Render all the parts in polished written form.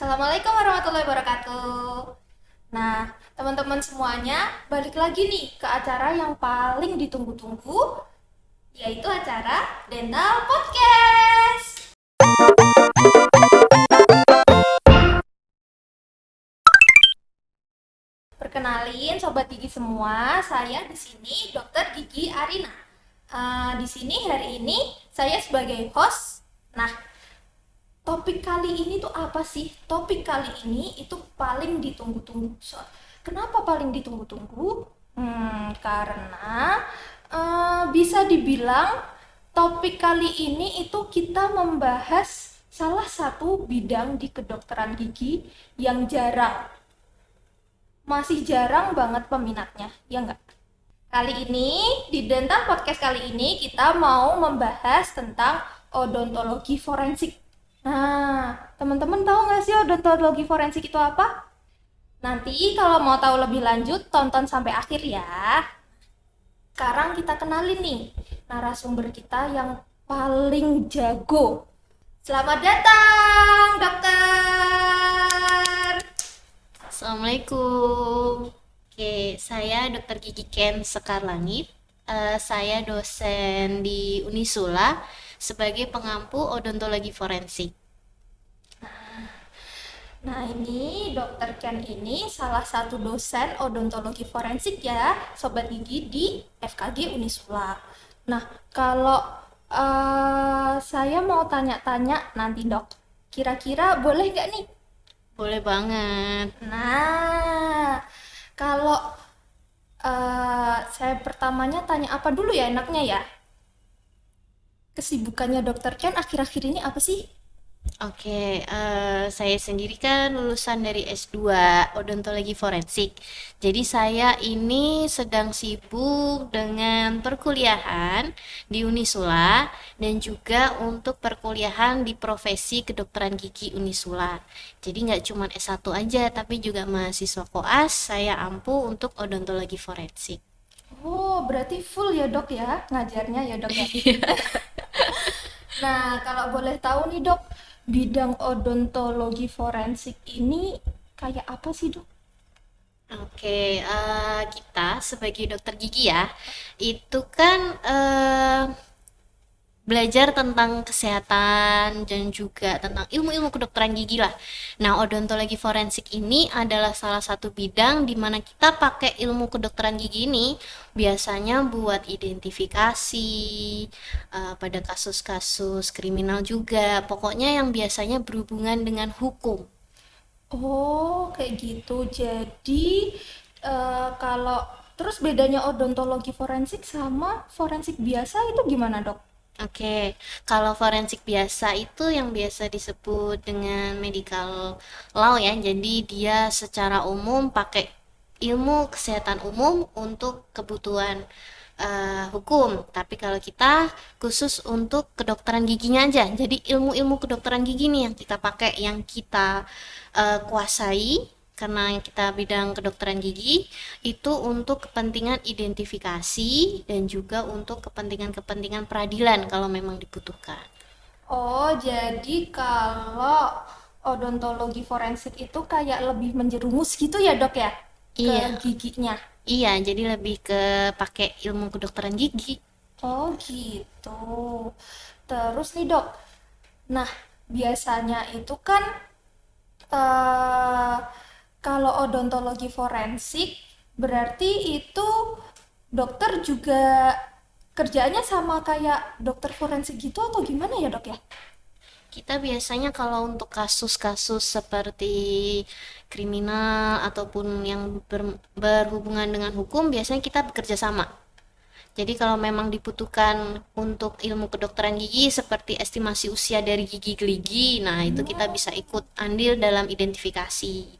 Assalamualaikum warahmatullahi wabarakatuh. Nah, teman-teman semuanya, balik lagi nih ke acara yang paling ditunggu-tunggu, yaitu acara Dental Podcast. Perkenalin sobat gigi semua, saya di sini Dokter Gigi Arina. Di sini hari ini saya sebagai host. Nah, topik kali ini tuh apa sih? Topik kali ini itu paling ditunggu-tunggu. Kenapa paling ditunggu-tunggu? Karena bisa dibilang topik kali ini itu kita membahas salah satu bidang di kedokteran gigi yang masih jarang banget peminatnya, ya nggak? Kali ini, di Dental Podcast kali ini kita mau membahas tentang odontologi forensik. Nah, teman-teman tahu nggak sih odontologi forensik itu apa? Nanti kalau mau tahu lebih lanjut, tonton sampai akhir ya. Sekarang kita kenalin nih narasumber kita yang paling jago. Selamat datang, dokter! Assalamualaikum. Oke, saya Dr. Gigi Ken Sekar Langit. Saya dosen di Unisula sebagai pengampu odontologi forensik. Nah, ini Dokter Ken ini salah satu dosen odontologi forensik ya, Sobat Gigi di FKG Unisula. Nah, kalau saya mau tanya-tanya nanti dok, kira-kira boleh nggak nih? Boleh banget. Nah, kalau saya pertamanya tanya apa dulu ya enaknya ya? Kesibukannya Dokter Ken akhir-akhir ini apa sih? Oke, saya sendiri kan lulusan dari S2 odontologi forensik. Jadi saya ini sedang sibuk dengan perkuliahan di Unisula dan juga untuk perkuliahan di profesi kedokteran gigi Unisula. Jadi nggak cuma S1 aja, tapi juga mahasiswa koas saya ampu untuk odontologi forensik. Oh, berarti full ya dok ya ngajarnya ya dok ya. Nah, kalau boleh tahu nih dok, bidang odontologi forensik ini kayak apa sih dok? Oke, kita sebagai dokter gigi ya, itu kan belajar tentang kesehatan dan juga tentang ilmu-ilmu kedokteran gigi lah. Nah, odontologi forensik ini adalah salah satu bidang di mana kita pakai ilmu kedokteran gigi ini biasanya buat identifikasi pada kasus-kasus kriminal juga. Pokoknya yang biasanya berhubungan dengan hukum. Oh, kayak gitu. Jadi, kalau terus bedanya odontologi forensik sama forensik biasa itu gimana dok? Oke, kalau forensik biasa itu yang biasa disebut dengan medical law ya. Jadi dia secara umum pakai ilmu kesehatan umum untuk kebutuhan hukum. Tapi kalau kita khusus untuk kedokteran giginya aja. Jadi ilmu-ilmu kedokteran gigi nih yang kita pakai, yang kita kuasai karena kita bidang kedokteran gigi itu untuk kepentingan identifikasi dan juga untuk kepentingan-kepentingan peradilan kalau memang dibutuhkan. Oh, jadi kalau odontologi forensik itu kayak lebih menjerumus gitu ya dok ya? Ke Iya, giginya. iya, jadi lebih ke pakai ilmu kedokteran gigi. Oh, gitu. Terus nih dok, nah biasanya itu kan eh kalau odontologi forensik berarti itu dokter juga kerjaannya sama kayak dokter forensik gitu atau gimana ya dok ya? Kita biasanya kalau untuk kasus-kasus seperti kriminal ataupun yang berhubungan dengan hukum, biasanya kita bekerja sama. Jadi kalau memang dibutuhkan untuk ilmu kedokteran gigi seperti estimasi usia dari gigi geligi, nah itu kita bisa ikut andil dalam identifikasi.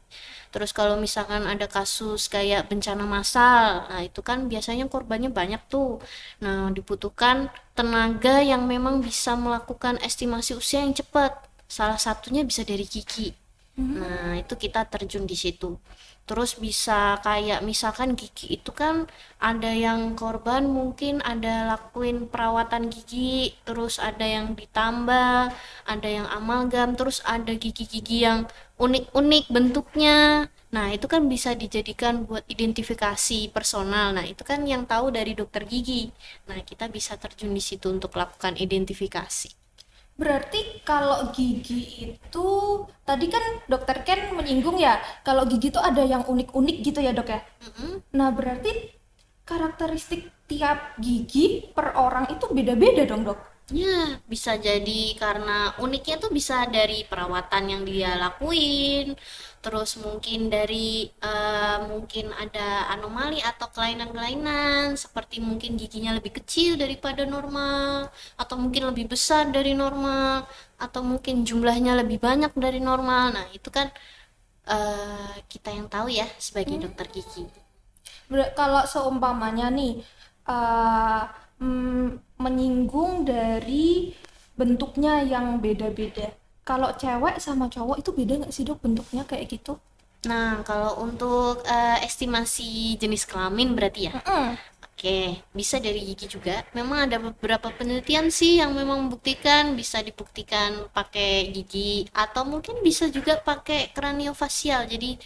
Terus kalau misalkan ada kasus kayak bencana massal, nah itu kan biasanya korbannya banyak tuh. Nah, dibutuhkan tenaga yang memang bisa melakukan estimasi usia yang cepat. Salah satunya bisa dari gigi. Nah, itu kita terjun di situ. Terus bisa kayak misalkan gigi itu kan ada yang korban mungkin ada lakuin perawatan gigi, terus ada yang ditambah, ada yang amalgam, terus ada gigi-gigi yang unik-unik bentuknya. Nah, itu kan bisa dijadikan buat identifikasi personal. Nah, itu kan yang tahu dari dokter gigi. Nah, kita bisa terjun di situ untuk lakukan identifikasi. Berarti kalau gigi itu tadi kan dokter Ken menyinggung ya, kalau gigi itu ada yang unik-unik gitu ya dok ya. Mm-mm. Nah berarti karakteristik tiap gigi per orang itu beda-beda dong dok. Ya, bisa jadi karena uniknya tuh bisa dari perawatan yang dia lakuin, terus mungkin dari mungkin ada anomali atau kelainan-kelainan, seperti mungkin giginya lebih kecil daripada normal, atau mungkin lebih besar dari normal, atau mungkin jumlahnya lebih banyak dari normal. Nah, itu kan kita yang tahu ya sebagai dokter gigi. Kalau seumpamanya nih eh, menyinggung dari bentuknya yang beda-beda. Kalau cewek sama cowok itu beda nggak sih dok bentuknya kayak gitu? Nah, kalau untuk estimasi jenis kelamin berarti ya. Mm-mm. Oke, bisa dari gigi juga. Memang ada beberapa penelitian sih yang memang membuktikan bisa dibuktikan pakai gigi atau mungkin bisa juga pakai kraniofasial. Jadi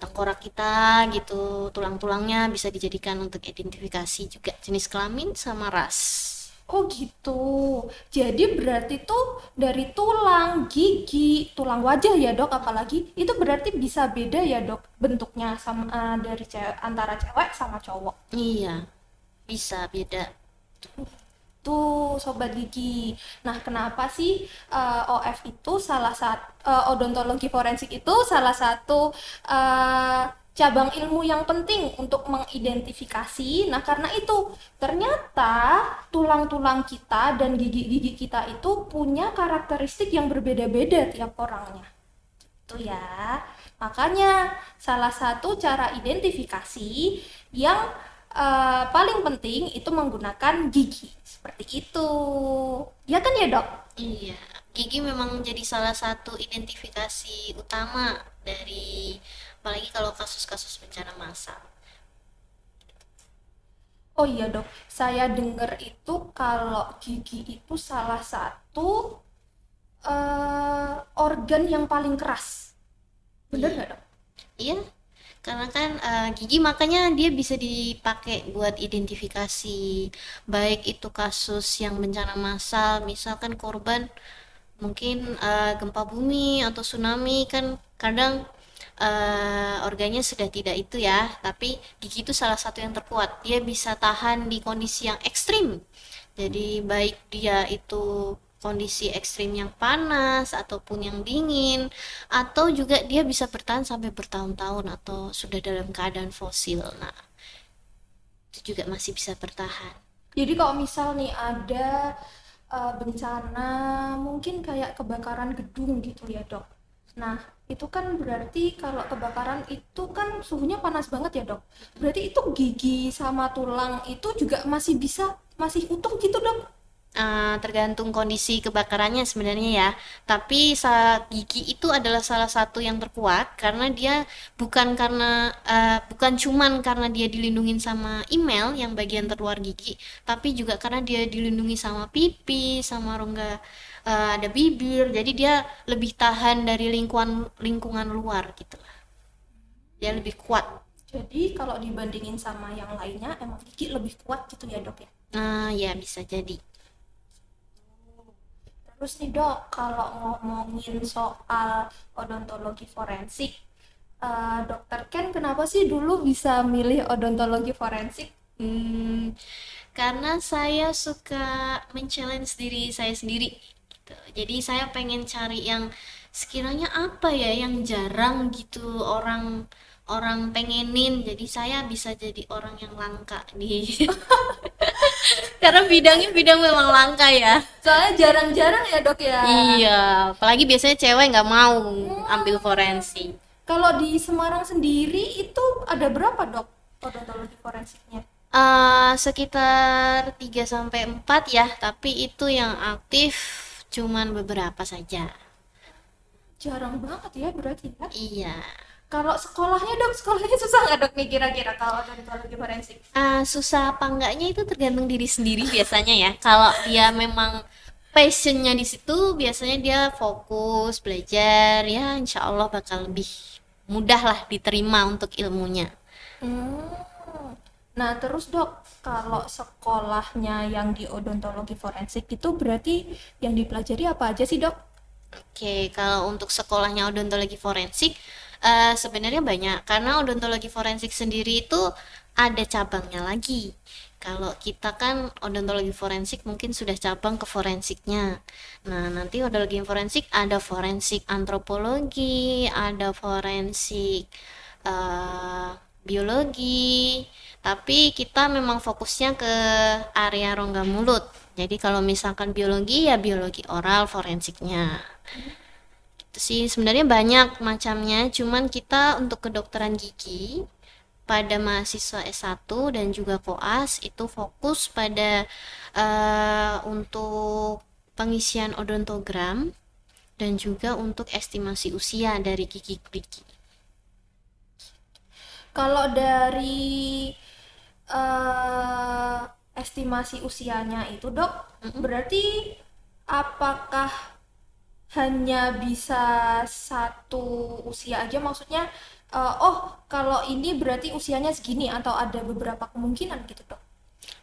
tengkorak kita gitu, tulang-tulangnya bisa dijadikan untuk identifikasi juga jenis kelamin sama ras. Oh gitu. Jadi berarti tuh dari tulang, gigi, tulang wajah ya dok, apalagi itu berarti bisa beda ya dok bentuknya sama dari antara cewek sama cowok. Iya, bisa beda. Tuh sobat gigi. Nah, kenapa sih OF itu salah satu odontologi forensik itu salah satu cabang ilmu yang penting untuk mengidentifikasi. Nah, karena itu ternyata tulang-tulang kita dan gigi-gigi kita itu punya karakteristik yang berbeda-beda tiap orangnya. Itu ya. Makanya salah satu cara identifikasi yang paling penting itu menggunakan gigi. Seperti itu. Ya kan ya, Dok? Iya, gigi memang jadi salah satu identifikasi utama dari apalagi kalau kasus-kasus bencana massal. Oh iya, Dok. Saya dengar itu kalau gigi itu salah satu organ yang paling keras. Bener Iya, nggak, Dok? iya, karena kan gigi makanya dia bisa dipakai buat identifikasi baik itu kasus yang bencana massal, misalkan korban mungkin gempa bumi atau tsunami kan kadang organnya sudah tidak itu ya, tapi gigi itu salah satu yang terkuat. Dia bisa tahan di kondisi yang ekstrim. Jadi baik dia itu kondisi ekstrim yang panas ataupun yang dingin, atau juga dia bisa bertahan sampai bertahun-tahun atau sudah dalam keadaan fosil. Nah, itu juga masih bisa bertahan. Jadi kalau misal nih ada bencana mungkin kayak kebakaran gedung gitu ya dok. Nah itu kan berarti kalau kebakaran itu kan suhunya panas banget ya dok. Berarti itu gigi sama tulang itu juga masih bisa masih utuh gitu dok. Tergantung kondisi kebakarannya sebenarnya ya. Tapi gigi itu adalah salah satu yang terkuat karena dia bukan cuman karena dia dilindungin sama email yang bagian terluar gigi, tapi juga karena dia dilindungi sama pipi, sama rongga ada bibir. Jadi dia lebih tahan dari lingkungan lingkungan luar gitu lah. Dia lebih kuat. Jadi kalau dibandingin sama yang lainnya emang gigi lebih kuat gitu ya dok ya. Nah, ya bisa jadi. Terus nih dok, kalau ngomongin soal odontologi forensik, dokter Ken kenapa sih dulu bisa milih odontologi forensik? Hmm, karena saya suka men-challenge diri saya sendiri gitu. Jadi saya pengen cari yang sekiranya apa ya yang jarang gitu orang orang pengenin. Jadi saya bisa jadi orang yang langka di karena bidangnya bidang memang langka ya. Soalnya jarang-jarang ya dok ya. Iya, apalagi biasanya cewek nggak mau ambil Hmm, forensik. kalau di Semarang sendiri itu ada berapa dok odontologi forensiknya? Sekitar 3 sampai 4 ya, tapi itu yang aktif cuman beberapa saja. Jarang banget ya berarti ya. Iya. Kalau sekolahnya dok, sekolahnya susah nggak dok nih kira-kira kalau odontologi forensik? Susah apa enggaknya itu tergantung diri sendiri biasanya ya. Kalau dia memang passionnya di situ, biasanya dia fokus belajar, ya insya Allah bakal lebih mudah lah diterima untuk ilmunya. Hmm. Nah, terus dok, kalau sekolahnya yang di odontologi forensik itu berarti yang dipelajari apa aja sih dok? Oke, kalau untuk sekolahnya odontologi forensik, sebenarnya banyak karena odontologi forensik sendiri itu ada cabangnya lagi. Kalau kita kan odontologi forensik mungkin sudah cabang ke forensiknya. Nah, nanti odontologi forensik ada forensik antropologi, ada forensik eh, biologi, tapi kita memang fokusnya ke area rongga mulut. Jadi kalau misalkan biologi ya biologi oral forensiknya. Itu sih sebenarnya banyak macamnya, cuman kita untuk kedokteran gigi pada mahasiswa S1 dan juga koas itu fokus pada untuk pengisian odontogram dan juga untuk estimasi usia dari gigi-gigi. Kalau dari eh, estimasi usianya itu dok, berarti apakah hanya bisa satu usia aja? Maksudnya, oh kalau ini berarti usianya segini atau ada beberapa kemungkinan gitu dok?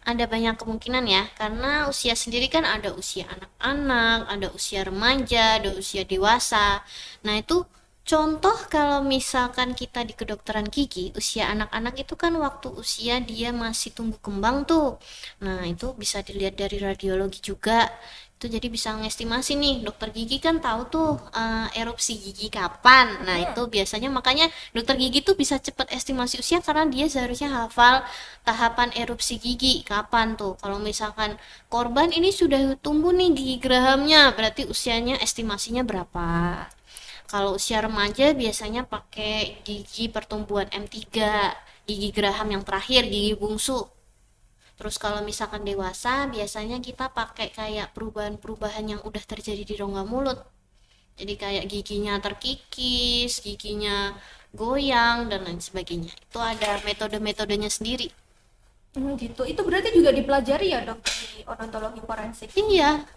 Ada banyak kemungkinan ya, karena usia sendiri kan ada usia anak-anak, ada usia remaja, ada usia dewasa. Nah, itu contoh kalau misalkan kita di kedokteran gigi, usia anak-anak itu kan waktu usia dia masih tumbuh kembang tuh. Nah, itu bisa dilihat dari radiologi juga. Itu jadi bisa ngestimasi nih, dokter gigi kan tahu tuh erupsi gigi kapan. Nah, itu biasanya makanya dokter gigi tuh bisa cepat estimasi usia karena dia seharusnya hafal tahapan erupsi gigi kapan tuh. Kalau misalkan korban ini sudah tumbuh nih gigi gerahamnya, berarti usianya estimasinya berapa. Kalau usia remaja biasanya pakai gigi pertumbuhan M3, gigi geraham yang terakhir, gigi bungsu. Terus kalau misalkan dewasa, biasanya kita pakai kayak perubahan-perubahan yang udah terjadi di rongga mulut. Jadi kayak giginya terkikis, giginya goyang, dan lain sebagainya. Itu ada metode-metodenya sendiri. Gitu. Itu berarti juga dipelajari ya dok di odontologi forensik. Iya.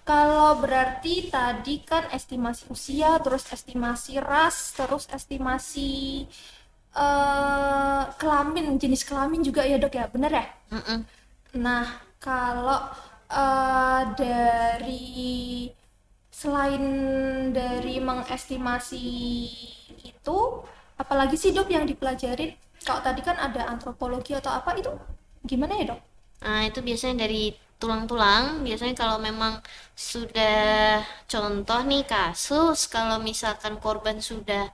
Kalau berarti tadi kan estimasi usia, terus estimasi ras, terus estimasi kelamin, jenis kelamin juga ya dok ya, bener ya? Mm-mm. Nah, kalau dari selain dari mengestimasi itu, apalagi sih dok yang dipelajarin? Kalau tadi kan ada antropologi atau apa itu, gimana ya dok? Nah, itu biasanya dari tulang-tulang. Biasanya kalau memang sudah contoh nih kasus, kalau misalkan korban sudah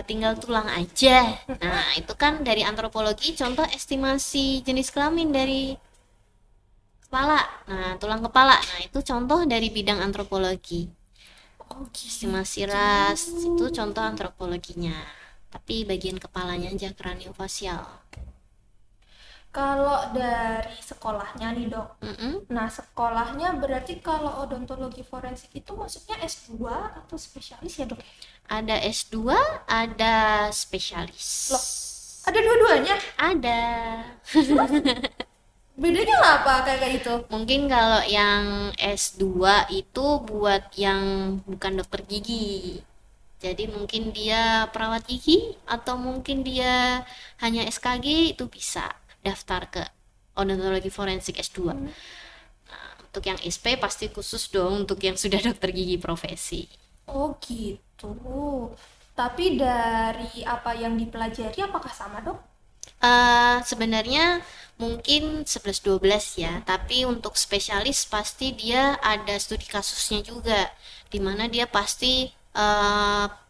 tinggal tulang aja. Nah, itu kan dari antropologi contoh estimasi jenis kelamin dari kepala. Nah, tulang kepala. Nah, itu contoh dari bidang antropologi. Oh gitu. Estimasi ras itu contoh antropologinya. Tapi bagian kepalanya aja kraniofacial. Kalau dari sekolahnya nih dok, Mm-mm. nah sekolahnya berarti kalau odontologi forensik itu maksudnya S2 atau spesialis ya dok? Ada S2, ada spesialis. Loh, ada dua-duanya? Ada. Bedanya apa kayak gitu? Mungkin kalau yang S2 itu buat yang bukan dokter gigi. Jadi mungkin dia perawat gigi atau mungkin dia hanya SKG itu bisa daftar ke odontologi forensik S2. Untuk yang SP pasti khusus dong untuk yang sudah dokter gigi profesi. Oh gitu. Tapi dari apa yang dipelajari apakah sama dok? Sebenarnya mungkin 11-12 ya, tapi untuk spesialis pasti dia ada studi kasusnya juga, dimana dia pasti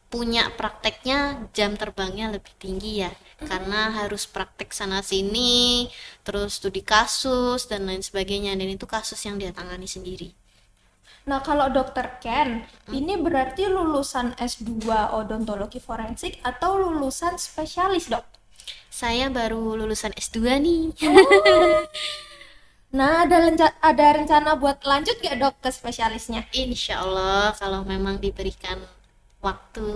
punya prakteknya jam terbangnya lebih tinggi ya, karena harus praktek sana sini, terus studi kasus dan lain sebagainya, dan itu kasus yang dia tangani sendiri. Nah kalau dokter Ken, ini berarti lulusan S2 odontologi forensik atau lulusan spesialis dok? Saya baru lulusan S2 nih. Nah, ada rencana buat lanjut gak dok ke spesialisnya? Insya Allah kalau memang diberikan waktu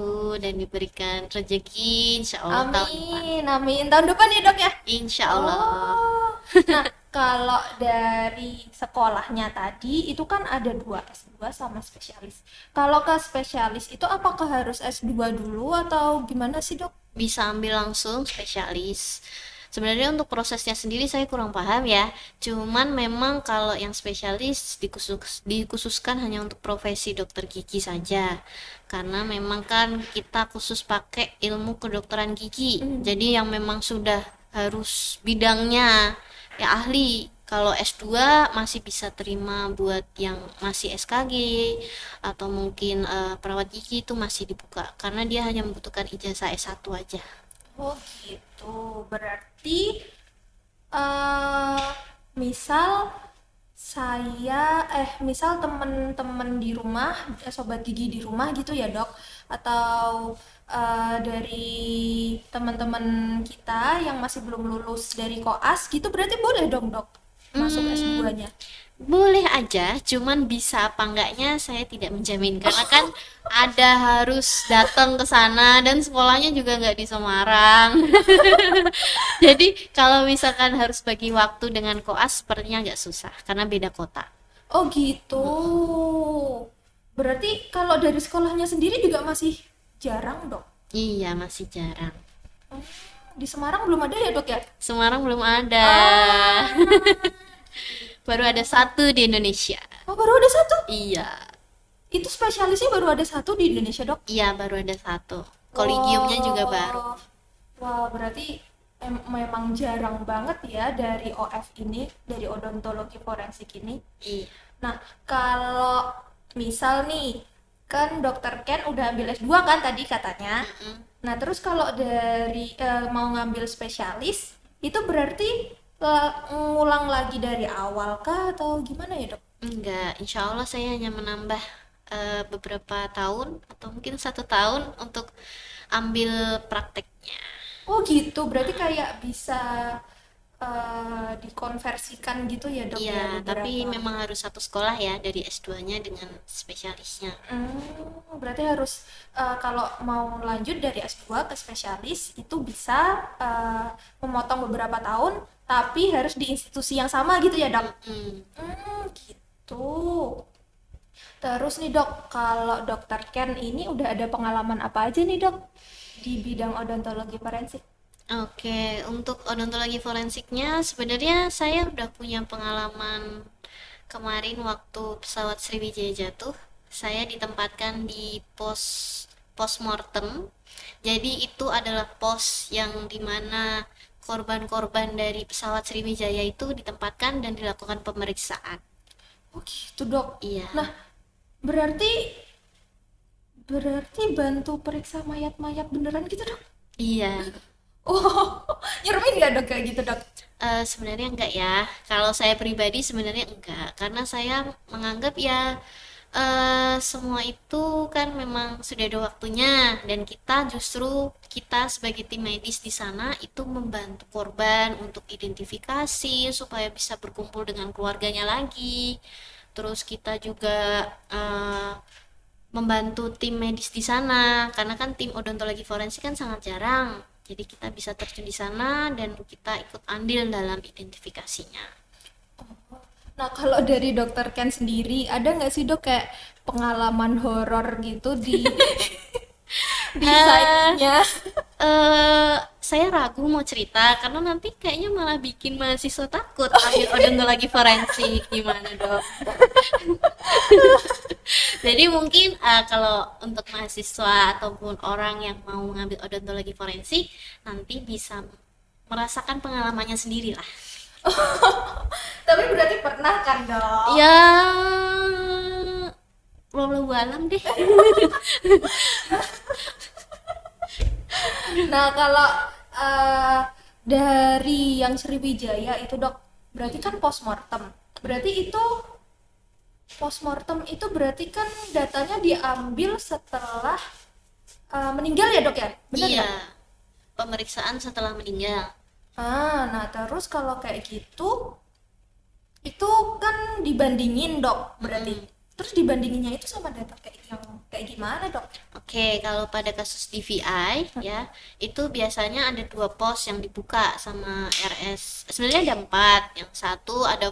dan diberikan rezeki, insya Allah tahun depan. Amin, amin. Tahun depan ya dok ya? Insya Allah. Oh, nah kalau dari sekolahnya tadi itu kan ada dua S2 sama spesialis. Kalau ke spesialis itu apakah harus S2 dulu atau gimana sih dok? Bisa ambil langsung spesialis. Sebenarnya untuk prosesnya sendiri saya kurang paham ya. Cuman memang kalau yang spesialis dikhususkan hanya untuk profesi dokter gigi saja. Karena memang kan kita khusus pakai ilmu kedokteran gigi. Jadi yang memang sudah harus bidangnya ya ahli. Kalau S2 masih bisa terima buat yang masih SKG atau mungkin perawat gigi itu masih dibuka karena dia hanya membutuhkan ijazah S1 aja. Oh gitu, berarti eh misal misal temen-temen di rumah, sobat gigi di rumah gitu ya dok, atau dari teman-teman kita yang masih belum lulus dari koas gitu, berarti boleh dong dok masuk Hmm, S2-nya. boleh aja, cuman bisa apa enggaknya saya tidak menjamin karena kan ada harus datang ke sana dan sekolahnya juga nggak di Semarang. Jadi kalau misalkan harus bagi waktu dengan koas sepertinya nggak susah karena beda kota. Oh gitu. Berarti kalau dari sekolahnya sendiri juga masih jarang dok. Iya, masih jarang. Oh, di Semarang belum ada ya dok ya? Semarang belum ada. Ah, Baru ada satu di Indonesia. oh baru ada satu. Iya. Itu spesialisnya baru ada satu di Indonesia, Dok? Iya, baru ada satu. Kolegiumnya juga baru. Wah, wah berarti memang jarang banget ya dari OF ini, dari odontologi forensik ini. Iya. Nah, kalau misal nih, kan Dokter Ken udah ambil S2 kan tadi katanya. Mm-mm. Nah, terus kalau dari mau ngambil spesialis, itu berarti ngulang lagi dari awal kah atau gimana ya, Dok? Enggak, insya Allah saya hanya menambah beberapa tahun atau mungkin 1 tahun untuk ambil prakteknya. Oh gitu, berarti kayak bisa dikonversikan gitu ya dok Iya, ya tapi beberapa. memang harus satu sekolah ya dari S2-nya dengan spesialisnya. Berarti harus kalau mau lanjut dari S2 ke spesialis itu bisa memotong beberapa tahun, tapi harus di institusi yang sama gitu ya dok. Mm-mm. Gitu. Terus nih dok, kalau dokter Ken ini udah ada pengalaman apa aja nih dok di bidang odontologi forensik? Oke, untuk odontologi forensiknya sebenarnya saya udah punya pengalaman kemarin waktu pesawat Sriwijaya jatuh. Saya ditempatkan di postmortem. Jadi itu adalah pos yang dimana korban-korban dari pesawat Sriwijaya itu ditempatkan dan dilakukan pemeriksaan. Oh gitu dok. Iya, Nah, berarti berarti bantu periksa mayat-mayat beneran gitu dok? iya. Oh, nyeremin nggak dok kayak gitu dok? Sebenarnya enggak ya. Kalau saya pribadi sebenarnya enggak, karena saya menganggap ya semua itu kan memang sudah ada waktunya dan kita sebagai tim medis di sana itu membantu korban untuk identifikasi supaya bisa berkumpul dengan keluarganya lagi. Terus kita juga membantu tim medis di sana karena kan tim odontologi forensik kan sangat jarang. Jadi kita bisa terjun di sana dan kita ikut andil dalam identifikasinya. Nah, kalau dari dokter Ken sendiri, ada nggak sih dok kayak pengalaman horor gitu di di Eh, site-nya? saya ragu mau cerita karena nanti kayaknya malah bikin mahasiswa takut ambil odontologi forensik gimana dok. Jadi mungkin kalau untuk mahasiswa ataupun orang yang mau mengambil odontologi forensik nanti bisa merasakan pengalamannya sendiri lah. Tapi berarti pernah kan dok? Ya, walau alam deh. Nah, kalau eh, dari yang Sriwijaya itu dok, berarti kan postmortem. Berarti itu postmortem itu berarti kan datanya diambil setelah meninggal ya dok ya? Bener Iya, nggak? pemeriksaan setelah meninggal. Nah terus kalau kayak gitu Itu kan dibandingin, Dok, berarti. Mm-mm. Terus dibandinginnya itu sama data kayak yang kayak gimana, Dok? Oke, kalau pada kasus DVI ya, itu biasanya ada dua pos yang dibuka sama RS. Sebenarnya ada empat. Yang satu ada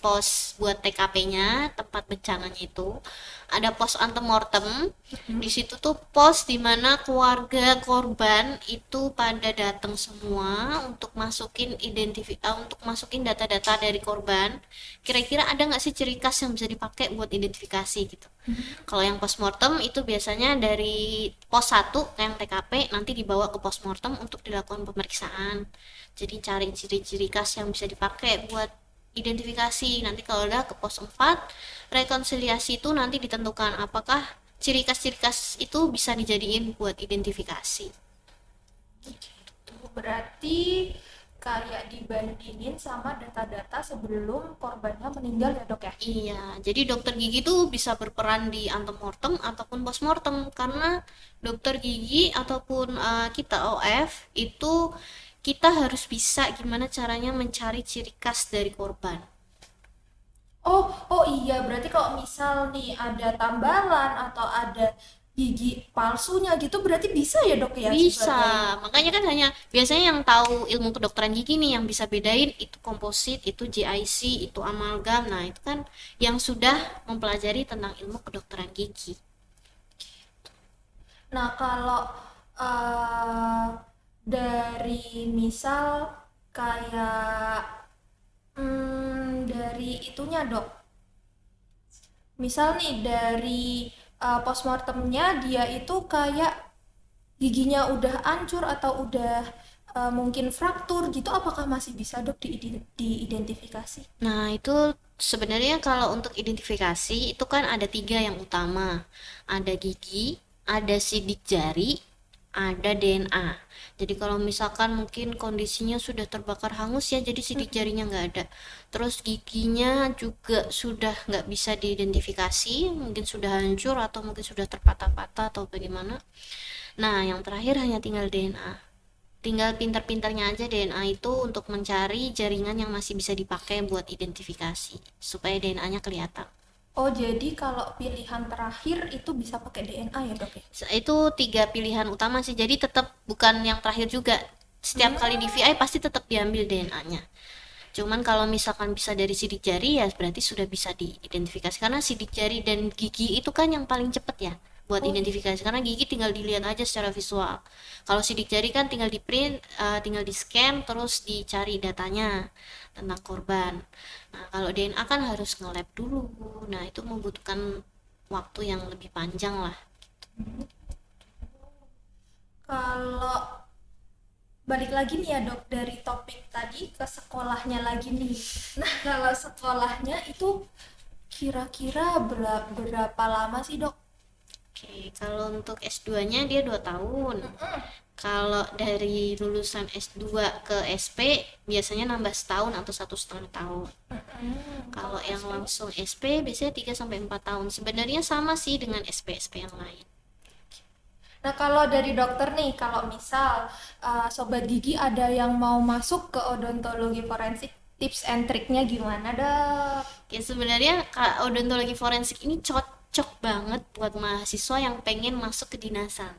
pos buat TKP-nya, tempat bencananya itu. Ada pos antemortem. Di situ tuh pos dimana keluarga korban itu pada datang semua untuk untuk masukin data-data dari korban. Kira-kira ada nggak sih ciri khas yang bisa dipakai buat identifikasi gitu. Kalau yang postmortem itu biasanya dari pos satu yang TKP nanti dibawa ke postmortem untuk dilakukan pemeriksaan. Jadi cari ciri-ciri khas yang bisa dipakai buat identifikasi. Nanti kalau udah ke pos 4 rekonsiliasi itu nanti ditentukan apakah ciri khas itu bisa dijadiin buat identifikasi. Tuh, berarti kayak dibandingin sama data-data sebelum korbannya meninggal ya, Dok ya? Iya, jadi dokter gigi tuh bisa berperan di antemortem ataupun postmortem karena dokter gigi ataupun kita OF itu kita harus bisa gimana caranya mencari ciri khas dari korban. Oh, oh iya, berarti kalau misal nih ada tambalan atau ada gigi palsunya gitu, berarti bisa ya, Dok ya, Bisa, sebagai makanya kan hanya biasanya yang tahu ilmu kedokteran gigi nih yang bisa bedain itu komposit, itu GIC, itu amalgam. Nah, itu kan yang sudah mempelajari tentang ilmu kedokteran gigi. Nah, kalau eh, dari misal kayak dari itunya, Dok. Misal nih dari postmortemnya dia itu kayak giginya udah hancur atau udah mungkin fraktur gitu, apakah masih bisa, Dok, diidentifikasi? Nah, itu sebenarnya kalau untuk identifikasi itu kan ada tiga yang utama. Ada gigi, ada sidik jari, ada DNA. Jadi kalau misalkan mungkin kondisinya sudah terbakar hangus ya, jadi sidik jarinya nggak ada. Terus giginya juga sudah nggak bisa diidentifikasi, mungkin sudah hancur atau mungkin sudah terpatah-patah atau bagaimana. Nah, yang terakhir hanya tinggal DNA. Tinggal pintar-pintarnya aja DNA itu untuk mencari jaringan yang masih bisa dipakai buat identifikasi supaya DNA-nya kelihatan. Oh, jadi kalau pilihan terakhir itu bisa pakai DNA ya, Dok ya? Itu tiga pilihan utama sih. Jadi tetap bukan yang terakhir juga. Setiap kali DVI pasti tetap diambil DNA-nya. Cuman kalau misalkan bisa dari sidik jari ya berarti sudah bisa diidentifikasi karena sidik jari dan gigi itu kan yang paling cepet ya buat Oh, identifikasi karena gigi tinggal dilihat aja secara visual. Kalau sidik jari kan tinggal di print, tinggal di scan terus dicari datanya tentang korban. Nah, kalau DNA kan harus nge-lab dulu. Nah, itu membutuhkan waktu yang lebih panjang lah. kalau balik lagi nih ya, Dok, dari topik tadi ke sekolahnya lagi nih. Nah, kalau sekolahnya itu kira-kira berapa lama sih, Dok? Oke, kalau untuk S2-nya dia 2 tahun. Kalau dari lulusan S2 ke SP biasanya nambah setahun atau 1,5 tahun. Kalau Kalau yang SP. langsung SP biasanya 3 sampai 4 tahun. Sebenarnya sama sih dengan SP-SP yang lain. Nah, kalau dari dokter nih, kalau misal sobat gigi ada yang mau masuk ke odontologi forensik, tips and triknya gimana, Dok? Ya sebenarnya odontologi forensik ini cocok banget buat mahasiswa yang pengen masuk ke dinasan.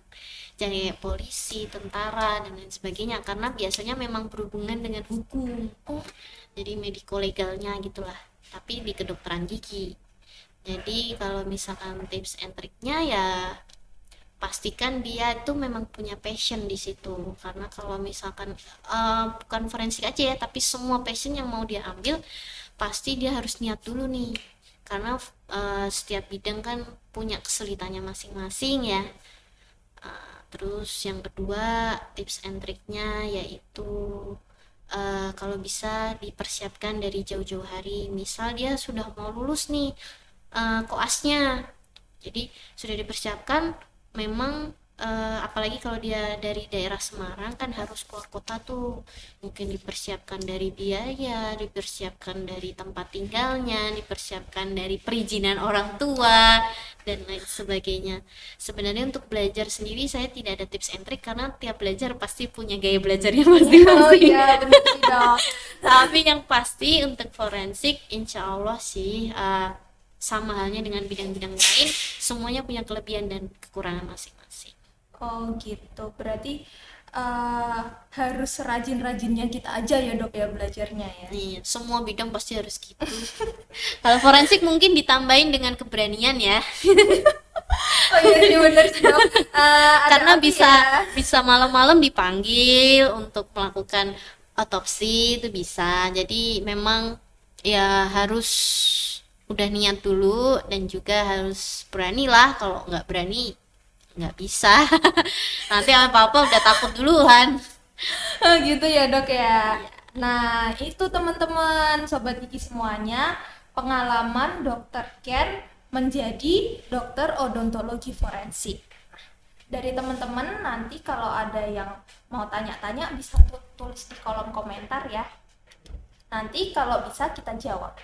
Jadi kayak polisi, tentara, dan lain sebagainya. Karena biasanya memang berhubungan dengan hukum. Oh, Jadi mediko legalnya gitulah. Tapi di kedokteran gigi. Jadi kalau misalkan tips and triknya ya pastikan dia itu memang punya passion di situ karena kalau misalkan bukan forensik aja ya tapi semua passion yang mau dia ambil pasti dia harus niat dulu nih karena setiap bidang kan punya kesulitannya masing-masing ya. Terus yang kedua tips and triknya yaitu kalau bisa dipersiapkan dari jauh-jauh hari misal dia sudah mau lulus nih koasnya jadi sudah dipersiapkan memang apalagi kalau dia dari daerah Semarang kan harus keluar kota tuh, mungkin dipersiapkan dari biaya, dipersiapkan dari tempat tinggalnya, dipersiapkan dari perizinan orang tua dan lain sebagainya. Sebenarnya untuk belajar sendiri saya tidak ada tips and trick karena tiap belajar pasti punya gaya belajarnya Oh masing-masing. iya, benar sih dok. Tapi yang pasti untuk forensik insya Allah sih sama halnya dengan bidang-bidang lain, semuanya punya kelebihan dan kekurangan masing-masing. Oh gitu, berarti eh, harus rajin-rajinnya kita aja ya dok ya belajarnya ya. Iya, semua bidang pasti harus gitu. Kalau forensik mungkin ditambahin dengan keberanian ya, Oh iya sih benar sih dok. Ada karena apa bisa ya? bisa malam-malam dipanggil untuk melakukan otopsi itu bisa. Jadi memang ya harus udah niat dulu dan juga harus berani lah. Kalau nggak berani nggak bisa. Nanti apa-apa udah takut duluan. Oh gitu ya dok ya. Nah itu teman-teman sobat gigi semuanya pengalaman dokter Ken menjadi dokter odontologi forensik. Dari teman-teman nanti kalau ada yang mau tanya-tanya bisa tulis di kolom komentar ya. Nanti kalau bisa kita jawab.